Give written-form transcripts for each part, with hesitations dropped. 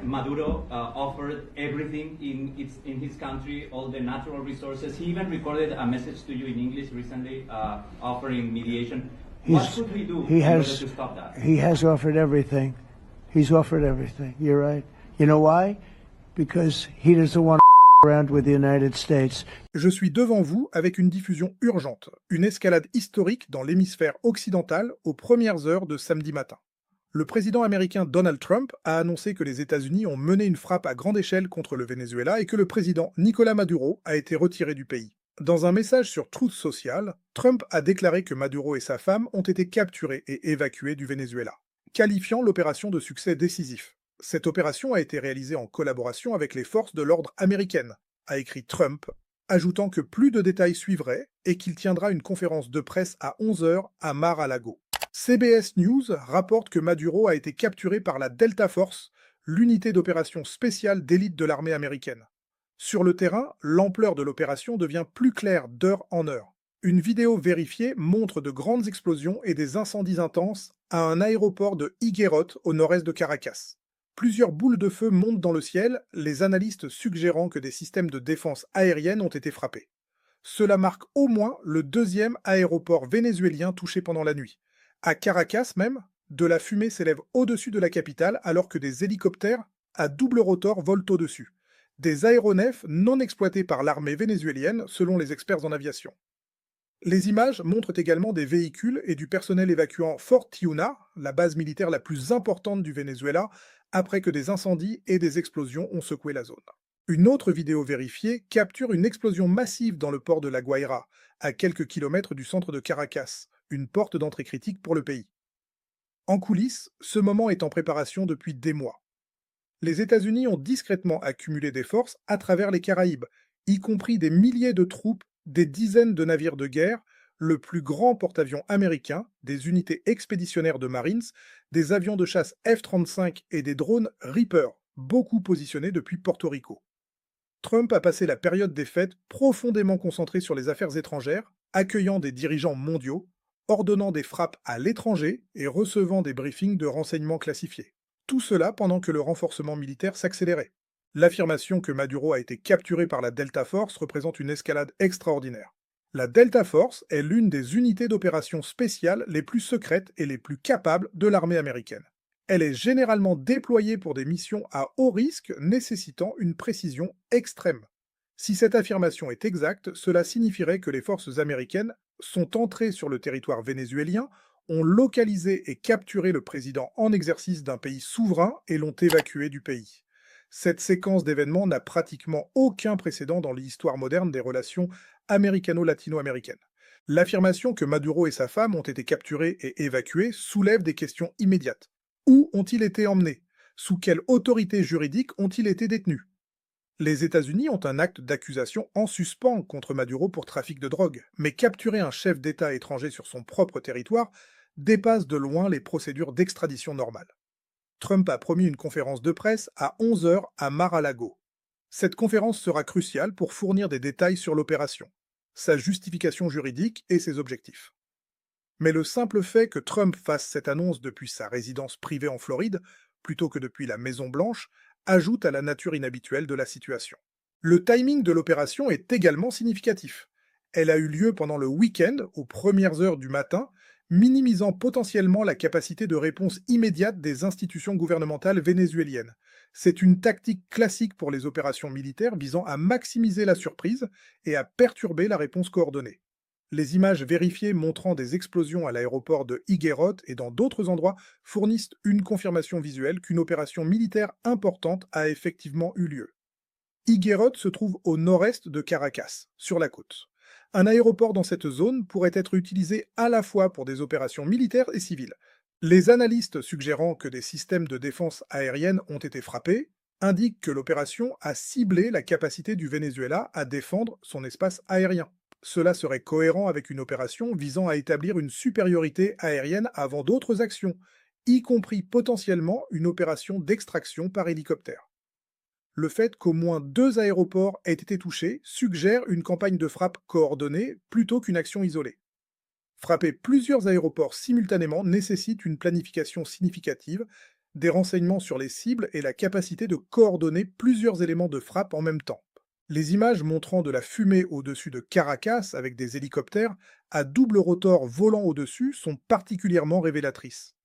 Maduro offered everything in his country, all the natural resources. He even recorded a message to you in English recently, offering mediation. What should we do in order to stop that? He has offered everything. He's offered everything. You're right. You know why? Because he doesn't want to around with the United States. Je suis devant vous avec une diffusion urgente, une escalade historique dans l'hémisphère occidental aux premières heures de samedi matin. Le président américain Donald Trump a annoncé que les États-Unis ont mené une frappe à grande échelle contre le Venezuela et que le président Nicolás Maduro a été retiré du pays. Dans un message sur Truth Social, Trump a déclaré que Maduro et sa femme ont été capturés et évacués du Venezuela, qualifiant l'opération de succès décisif. Cette opération a été réalisée en collaboration avec les forces de l'ordre américaines, a écrit Trump, ajoutant que plus de détails suivraient et qu'il tiendra une conférence de presse à 11h à Mar-a-Lago. CBS News rapporte que Maduro a été capturé par la Delta Force, l'unité d'opération spéciale d'élite de l'armée américaine. Sur le terrain, l'ampleur de l'opération devient plus claire d'heure en heure. Une vidéo vérifiée montre de grandes explosions et des incendies intenses à un aéroport de Higuerot au nord-est de Caracas. Plusieurs boules de feu montent dans le ciel, les analystes suggérant que des systèmes de défense aérienne ont été frappés. Cela marque au moins le deuxième aéroport vénézuélien touché pendant la nuit. À Caracas même, de la fumée s'élève au-dessus de la capitale alors que des hélicoptères à double rotor volent au-dessus. Des aéronefs non exploités par l'armée vénézuélienne selon les experts en aviation. Les images montrent également des véhicules et du personnel évacuant Fort Tiuna, la base militaire la plus importante du Venezuela, après que des incendies et des explosions ont secoué la zone. Une autre vidéo vérifiée capture une explosion massive dans le port de La Guaira, à quelques kilomètres du centre de Caracas, une porte d'entrée critique pour le pays. En coulisses, ce moment est en préparation depuis des mois. Les États-Unis ont discrètement accumulé des forces à travers les Caraïbes, y compris des milliers de troupes, des dizaines de navires de guerre, le plus grand porte-avions américain, des unités expéditionnaires de Marines, des avions de chasse F-35 et des drones Reaper, beaucoup positionnés depuis Porto Rico. Trump a passé la période des fêtes profondément concentré sur les affaires étrangères, accueillant des dirigeants mondiaux, ordonnant des frappes à l'étranger et recevant des briefings de renseignements classifiés. Tout cela pendant que le renforcement militaire s'accélérait. L'affirmation que Maduro a été capturé par la Delta Force représente une escalade extraordinaire. La Delta Force est l'une des unités d'opération spéciales les plus secrètes et les plus capables de l'armée américaine. Elle est généralement déployée pour des missions à haut risque nécessitant une précision extrême. Si cette affirmation est exacte, cela signifierait que les forces américaines sont entrées sur le territoire vénézuélien, ont localisé et capturé le président en exercice d'un pays souverain et l'ont évacué du pays. Cette séquence d'événements n'a pratiquement aucun précédent dans l'histoire moderne des relations américano-latino-américaines. L'affirmation que Maduro et sa femme ont été capturés et évacués soulève des questions immédiates. Où ont-ils été emmenés? Sous quelle autorité juridique ont-ils été détenus? Les États-Unis ont un acte d'accusation en suspens contre Maduro pour trafic de drogue, mais capturer un chef d'État étranger sur son propre territoire dépasse de loin les procédures d'extradition normales. Trump a promis une conférence de presse à 11h à Mar-a-Lago. Cette conférence sera cruciale pour fournir des détails sur l'opération, sa justification juridique et ses objectifs. Mais le simple fait que Trump fasse cette annonce depuis sa résidence privée en Floride, plutôt que depuis la Maison-Blanche, ajoute à la nature inhabituelle de la situation. Le timing de l'opération est également significatif. Elle a eu lieu pendant le week-end, aux premières heures du matin, minimisant potentiellement la capacité de réponse immédiate des institutions gouvernementales vénézuéliennes. C'est une tactique classique pour les opérations militaires visant à maximiser la surprise et à perturber la réponse coordonnée. Les images vérifiées montrant des explosions à l'aéroport de Higuerot et dans d'autres endroits fournissent une confirmation visuelle qu'une opération militaire importante a effectivement eu lieu. Higuerot se trouve au nord-est de Caracas, sur la côte. Un aéroport dans cette zone pourrait être utilisé à la fois pour des opérations militaires et civiles. Les analystes suggérant que des systèmes de défense aérienne ont été frappés indiquent que l'opération a ciblé la capacité du Venezuela à défendre son espace aérien. Cela serait cohérent avec une opération visant à établir une supériorité aérienne avant d'autres actions, y compris potentiellement une opération d'extraction par hélicoptère. Le fait qu'au moins 2 aéroports aient été touchés suggère une campagne de frappe coordonnée plutôt qu'une action isolée. Frapper plusieurs aéroports simultanément nécessite une planification significative, des renseignements sur les cibles et la capacité de coordonner plusieurs éléments de frappe en même temps. Les images montrant de la fumée au-dessus de Caracas avec des hélicoptères à double rotor volant au-dessus sont particulièrement révélatrices.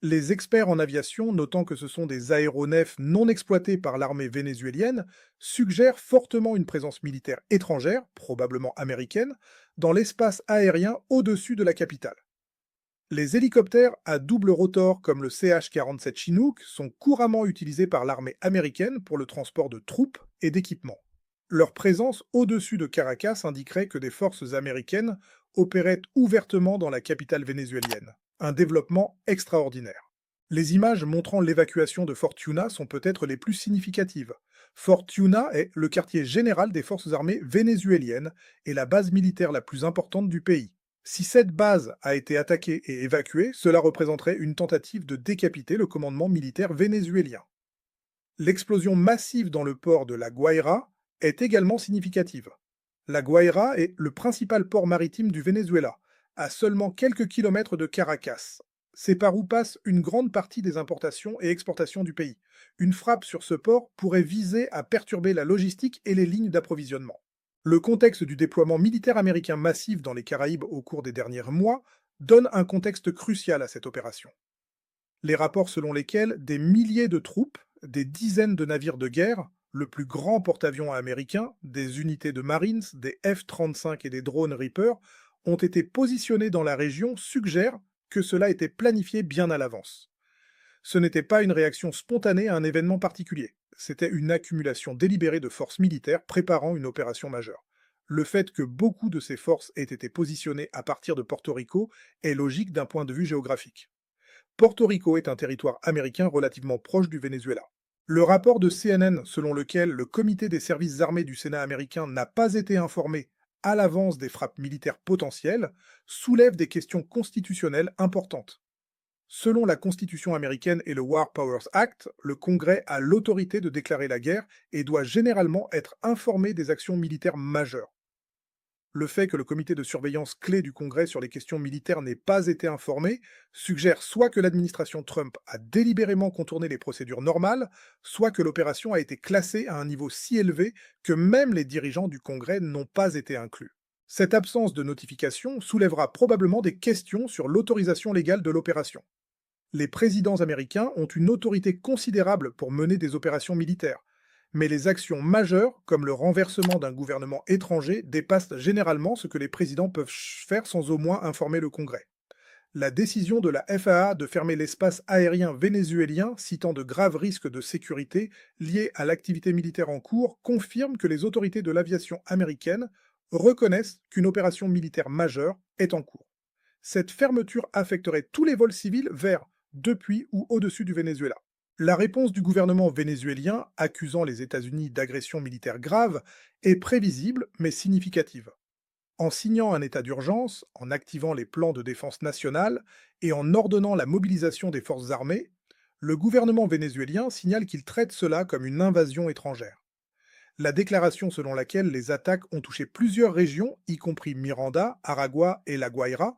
Les experts en aviation, notant que ce sont des aéronefs non exploités par l'armée vénézuélienne, suggèrent fortement une présence militaire étrangère, probablement américaine, dans l'espace aérien au-dessus de la capitale. Les hélicoptères à double rotor comme le CH-47 Chinook sont couramment utilisés par l'armée américaine pour le transport de troupes et d'équipements. Leur présence au-dessus de Caracas indiquerait que des forces américaines opéraient ouvertement dans la capitale vénézuélienne. Un développement extraordinaire. Les images montrant l'évacuation de Fort Yuna sont peut-être les plus significatives. Fort Yuna est le quartier général des forces armées vénézuéliennes et la base militaire la plus importante du pays. Si cette base a été attaquée et évacuée, cela représenterait une tentative de décapiter le commandement militaire vénézuélien. L'explosion massive dans le port de La Guaira est également significative. La Guaira est le principal port maritime du Venezuela, à seulement quelques kilomètres de Caracas. C'est par où passe une grande partie des importations et exportations du pays. Une frappe sur ce port pourrait viser à perturber la logistique et les lignes d'approvisionnement. Le contexte du déploiement militaire américain massif dans les Caraïbes au cours des derniers mois donne un contexte crucial à cette opération. Les rapports selon lesquels des milliers de troupes, des dizaines de navires de guerre, le plus grand porte-avions américain, des unités de Marines, des F-35 et des drones Reaper ont été positionnés dans la région suggèrent que cela était planifié bien à l'avance. Ce n'était pas une réaction spontanée à un événement particulier, c'était une accumulation délibérée de forces militaires préparant une opération majeure. Le fait que beaucoup de ces forces aient été positionnées à partir de Porto Rico est logique d'un point de vue géographique. Porto Rico est un territoire américain relativement proche du Venezuela. Le rapport de CNN selon lequel le comité des services armés du Sénat américain n'a pas été informé à l'avance des frappes militaires potentielles soulève des questions constitutionnelles importantes. Selon la Constitution américaine et le War Powers Act, le Congrès a l'autorité de déclarer la guerre et doit généralement être informé des actions militaires majeures. Le fait que le comité de surveillance clé du Congrès sur les questions militaires n'ait pas été informé suggère soit que l'administration Trump a délibérément contourné les procédures normales, soit que l'opération a été classée à un niveau si élevé que même les dirigeants du Congrès n'ont pas été inclus. Cette absence de notification soulèvera probablement des questions sur l'autorisation légale de l'opération. Les présidents américains ont une autorité considérable pour mener des opérations militaires, mais les actions majeures, comme le renversement d'un gouvernement étranger, dépassent généralement ce que les présidents peuvent faire sans au moins informer le Congrès. La décision de la FAA de fermer l'espace aérien vénézuélien, citant de graves risques de sécurité liés à l'activité militaire en cours, confirme que les autorités de l'aviation américaine reconnaissent qu'une opération militaire majeure est en cours. Cette fermeture affecterait tous les vols civils vers, depuis ou au-dessus du Venezuela. La réponse du gouvernement vénézuélien, accusant les États-Unis d'agression militaire grave, est prévisible mais significative. En signant un état d'urgence, en activant les plans de défense nationale et en ordonnant la mobilisation des forces armées, le gouvernement vénézuélien signale qu'il traite cela comme une invasion étrangère. La déclaration selon laquelle les attaques ont touché plusieurs régions, y compris Miranda, Aragua et La Guaira,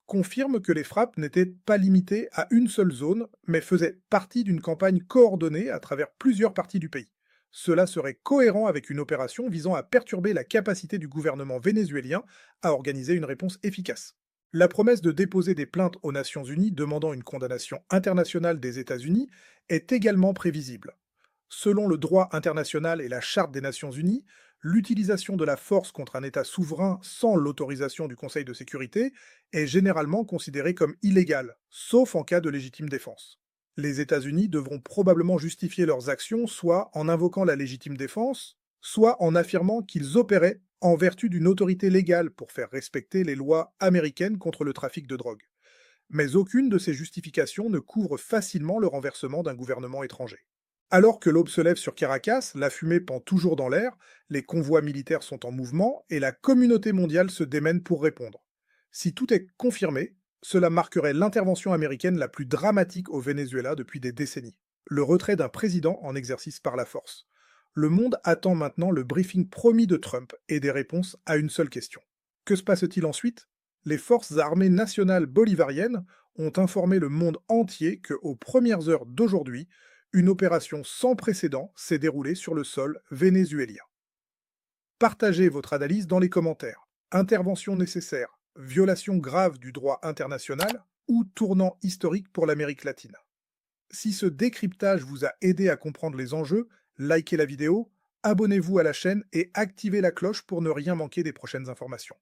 confirme que les frappes n'étaient pas limitées à une seule zone, mais faisaient partie d'une campagne coordonnée à travers plusieurs parties du pays. Cela serait cohérent avec une opération visant à perturber la capacité du gouvernement vénézuélien à organiser une réponse efficace. La promesse de déposer des plaintes aux Nations Unies demandant une condamnation internationale des États-Unis est également prévisible. Selon le droit international et la Charte des Nations Unies, l'utilisation de la force contre un État souverain sans l'autorisation du Conseil de sécurité est généralement considérée comme illégale, sauf en cas de légitime défense. Les États-Unis devront probablement justifier leurs actions soit en invoquant la légitime défense, soit en affirmant qu'ils opéraient en vertu d'une autorité légale pour faire respecter les lois américaines contre le trafic de drogue. Mais aucune de ces justifications ne couvre facilement le renversement d'un gouvernement étranger. Alors que l'aube se lève sur Caracas, la fumée pend toujours dans l'air, les convois militaires sont en mouvement et la communauté mondiale se démène pour répondre. Si tout est confirmé, cela marquerait l'intervention américaine la plus dramatique au Venezuela depuis des décennies. Le retrait d'un président en exercice par la force. Le monde attend maintenant le briefing promis de Trump et des réponses à une seule question. Que se passe-t-il ensuite ? Les forces armées nationales bolivariennes ont informé le monde entier que, aux premières heures d'aujourd'hui, une opération sans précédent s'est déroulée sur le sol vénézuélien. Partagez votre analyse dans les commentaires. Intervention nécessaire, violation grave du droit international ou tournant historique pour l'Amérique latine. Si ce décryptage vous a aidé à comprendre les enjeux, likez la vidéo, abonnez-vous à la chaîne et activez la cloche pour ne rien manquer des prochaines informations.